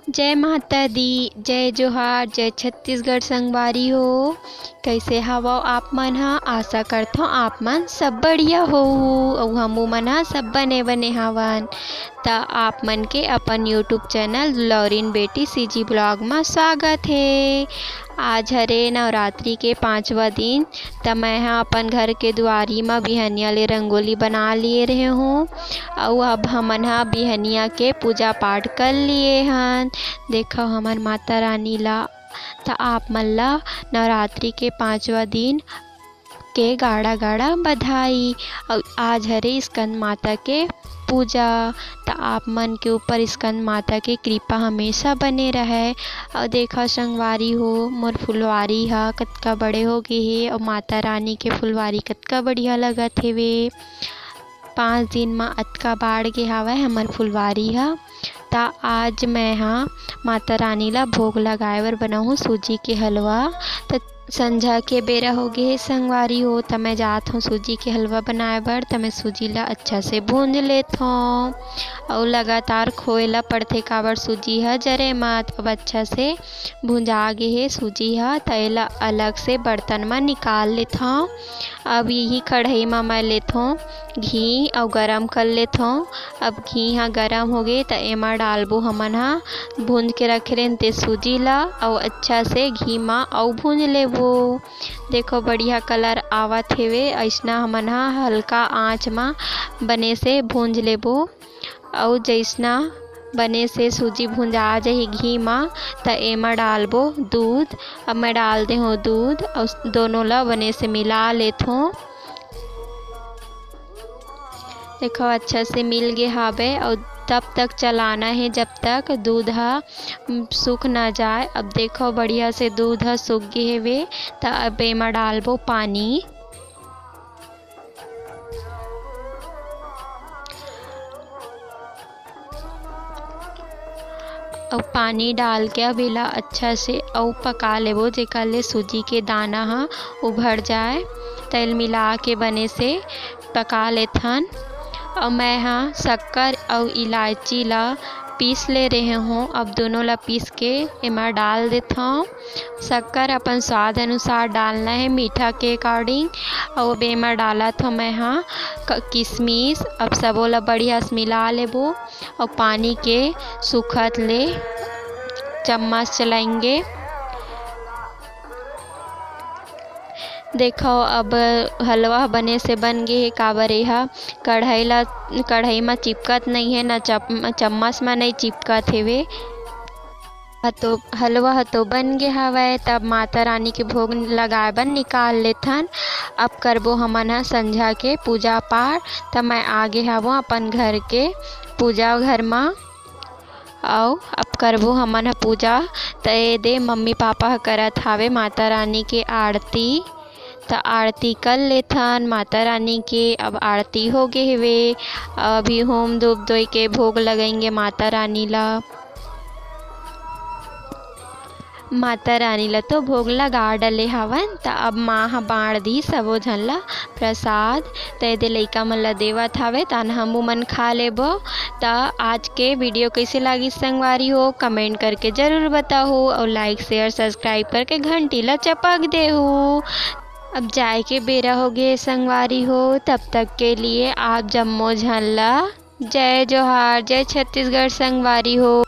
जय माता दी, जय जोहार, जय छत्तीसगढ़ संगवारी हो। कैसे हवो आप मन ह? आशा करथो आप मन सब बढ़िया होहू अउ हमू मन ह सब बने बने हवन। त आप मन के अपन यूट्यूब चैनल लॉरिन बेटी सीजी ब्लॉग में स्वागत है। आज हरे नवरात्रि के 5वां दिन। त मैं ह अपन घर के दुआरी में बिहनिया ले रंगोली बना लिए रहे हूँ और अब हमन ह बिहनिया के पूजा पाठ कर लिए हन। देखो हमन माता रानी ला त आप मन ला नवरात्रि के 5वां दिन के गाड़ा गाड़ा बधाई। और आज हरे स्कंद माता के पूजा। त आप मन के ऊपर स्कंद माता के कृपा हमेशा बने रहे। और देखा संगवारी हो मोर फुलवारी ह कतका बड़े हो गे हे और माता रानी के फुलवारी कतका बढ़िया लगत हेवे। 5 दिन में अतका बाढ़ गे हावय हमर फुलवारी ह। त आज मैं ह माता रानी ला भोग लगाए बर बनाहूँ सूजी के हलवा। त संझा के बेरा हो गे हे संगवारी हो त मैं जात हूँ सूजी के हलवा बनाए बर। त मैं सूजी ला अच्छा से भूंज लेत हूँ और लगातार खोए ला पड़थे काबर सूजी ह जरे मत। अब अच्छा से भुंजा गे हे सूजी ह त एला अलग से बर्तन में निकाल लेत हूँ। अब यही कढ़ाई में मैं लेत हूँ घी और गरम कर लेत हूँ। अब घी ह गरम हो गे त एमा डालबो हमन ह भूंज के रखे रहेन ते सूजी ला और अच्छा से घी में और भूंज लेबो। देखो बढ़िया कलर आवत हेवे। अइसना हमन ह हल्का आंच में बने से भूंज लेबो। और जइसना बने से सूजी भुंजा जाही घी में त एमा डालबो दूध। अब मैं डाल दे हूँ दूध और दोनों ला बने से मिला लेत हूँ। देखो अच्छा से मिल गे हावे और तब तक चलाना है जब तक दूध ह सूख ना जाए। अब देखो बढ़िया से दूध ह सूख गे हेवे त अब एमा डालबो पानी। और पानी डाल के अब एला अच्छा से और पका लेबो जेकर ले सूजी के दाना ह उभर जाए। तेल मिला के बने से पका लेथन। और मैं ह शक्कर और इलायची ला पीस ले रहे हूँ। अब दोनों ला पीस के एमा डाल देत हूँ। शक्कर अपन स्वाद अनुसार डालना है मीठा के अकॉर्डिंग। और अब एमा डालत हूँ मैं ह किशमिश। अब सबो ला बढ़िया से मिला लेबो और पानी के सुखत ले चम्मच चलाएंगे। देखो अब हलवा बने से बन गे हे काबर एहा कढ़ाई में चिपकत नहीं है ना चम्मच में नहीं चिपकत हेवे। तो हलवा ह तो बन गे हावय। तब माता रानी के भोग लगाए बर निकाल लेथन। अब करबो हमन ह संझा के पूजा पाठ। तब मैं आगे हावो अपन घर के पूजा घर में और अब करबो हमन ह पूजा। त ए दे मम्मी पापा ह करत हावे माता रानी के आरती। त आरती कर लेथन माता रानी के। अब आरती हो गे हेवे। अभी होम धूप दोई के भोग लगाएंगे माता रानी ला। माता रानी ला तो भोग लगा डले हवन। त अब माँ ह बाँट दी सबो झन ला प्रसाद। त एदे लइका मन ला देवत हावे तान हमू मन खा लेबो। त आज के वीडियो कैसे लगी संगवारी हो कमेंट करके ज़रूर बताओ और लाइक शेयर सब्सक्राइब करके घंटी ला चपक देहू। अब जाए के बेरा हो गए संगवारी हो। तब तक के लिए आप जम्मो झन ला जय जोहार, जय छत्तीसगढ़ संगवारी हो।